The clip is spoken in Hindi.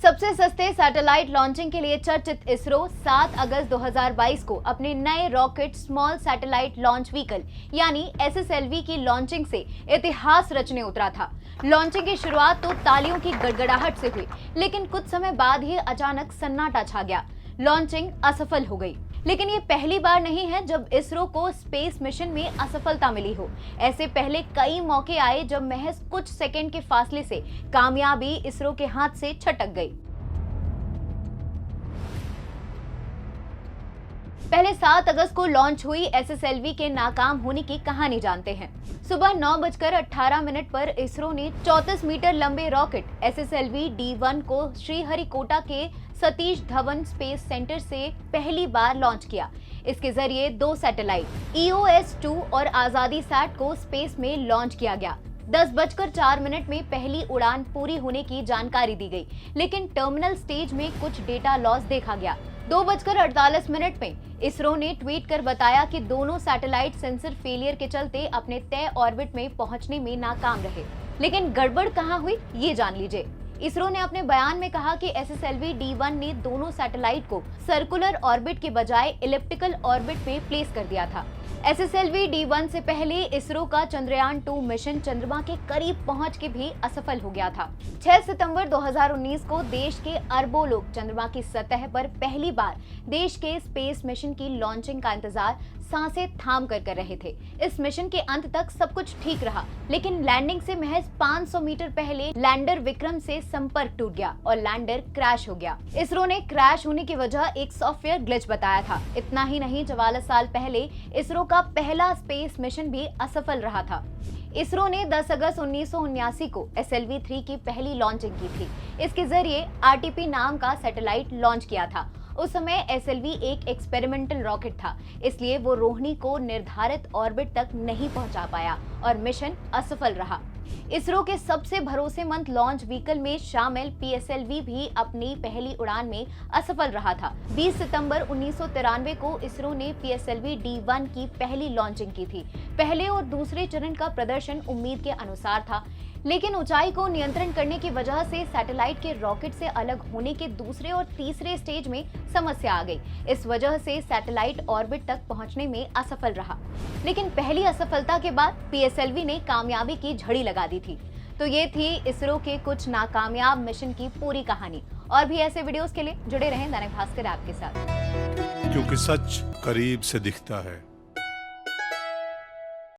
सबसे सस्ते सैटेलाइट लॉन्चिंग के लिए चर्चित इसरो 7 अगस्त 2022 को अपने नए rocket small satellite launch vehicle यानी SSLV की लॉन्चिंग से इतिहास रचने उतरा था। लॉन्चिंग की शुरुआत तो तालियों की गड़गड़ाहट से हुई, लेकिन कुछ समय बाद ही अचानक सन्नाटा छा गया। लॉन्चिंग असफल हो गई। लेकिन ये पहली बार नहीं है जब इसरो को स्पेस मिशन में असफलता मिली हो। ऐसे पहले कई मौके आए जब महज कुछ सेकंड के फासले से कामयाबी इसरो के हाथ से छटक गई। पहले 7 अगस्त को लॉन्च हुई SSLV के नाकाम होने की कहानी जानते हैं। सुबह 9:18 पर इसरो ने 34 मीटर लंबे रॉकेट SSLV D1 को श्रीहरिकोटा के सतीश धवन स्पेस सेंटर से पहली बार लॉन्च किया। इसके जरिए 2 सैटेलाइट EOS-2 और आजादी सैट को स्पेस में लॉन्च किया गया। 10:04 में पहली उड़ान पूरी होने की जानकारी दी गई, लेकिन टर्मिनल स्टेज में कुछ डेटा लॉस देखा गया। 2:48 में इसरो ने ट्वीट कर बताया कि दोनों सैटेलाइट सेंसर फेलियर के चलते अपने तय ऑर्बिट में पहुंचने में नाकाम रहे। लेकिन गड़बड़ कहां हुई, ये जान लीजिए। इसरो ने अपने बयान में कहा कि SSLV D1 ने दोनों सैटेलाइट को सर्कुलर ऑर्बिट के बजाय इलिप्टिकल ऑर्बिट में प्लेस कर दिया था। SSLV D1 से पहले इसरो का चंद्रयान 2 मिशन चंद्रमा के करीब पहुंच के भी असफल हो गया था। 6 सितंबर 2019 को देश के अरबों लोग चंद्रमा की सतह पर पहली बार देश के स्पेस मिशन की लॉन्चिंग का इंतजार सांसें थाम कर रहे थे। इस मिशन के अंत तक सब कुछ ठीक रहा, लेकिन लैंडिंग से महज 500 मीटर पहले लैंडर विक्रम से संपर्क टूट गया और लैंडर क्रैश हो गया। इसरो ने क्रैश होने की वजह एक सॉफ्टवेयर ग्लिच बताया था। इतना ही नहीं, 44 साल पहले इसरो का पहला स्पेस मिशन भी असफल रहा था। इसरो ने 10 अगस्त 1979 को SLV-3 की पहली लॉन्चिंग की थी। इसके जरिए RTP नाम का सैटेलाइट लॉन्च किया था। उस समय SLV एक एक्सपेरिमेंटल रॉकेट था, इसलिए वो रोहिणी को निर्धारित ऑर्बिट तक नहीं पहुंचा पाया और मिशन असफल रहा। इसरो के सबसे भरोसेमंद लॉन्च व्हीकल में शामिल PSLV भी अपनी पहली उड़ान में असफल रहा था। 20 सितंबर 1993 को इसरो ने PSLV D1 की पहली लॉन्चिंग की थी। पहले और दूसरे चरण का प्रदर्शन उम्मीद के अनुसार था, लेकिन ऊंचाई को नियंत्रण करने की वजह से सैटेलाइट के रॉकेट से अलग होने के दूसरे और तीसरे स्टेज में समस्या आ गई। इस वजह से सैटेलाइट ऑर्बिट तक पहुंचने में असफल रहा। लेकिन पहली असफलता के बाद PSLV ने कामयाबी की झड़ी लगा दी थी। तो ये थी इसरो के कुछ नाकामयाब मिशन की पूरी कहानी। और भी ऐसे वीडियोस के लिए जुड़े रहें दैनिक भास्कर ऐप के साथ, क्योंकि सच करीब से दिखता है।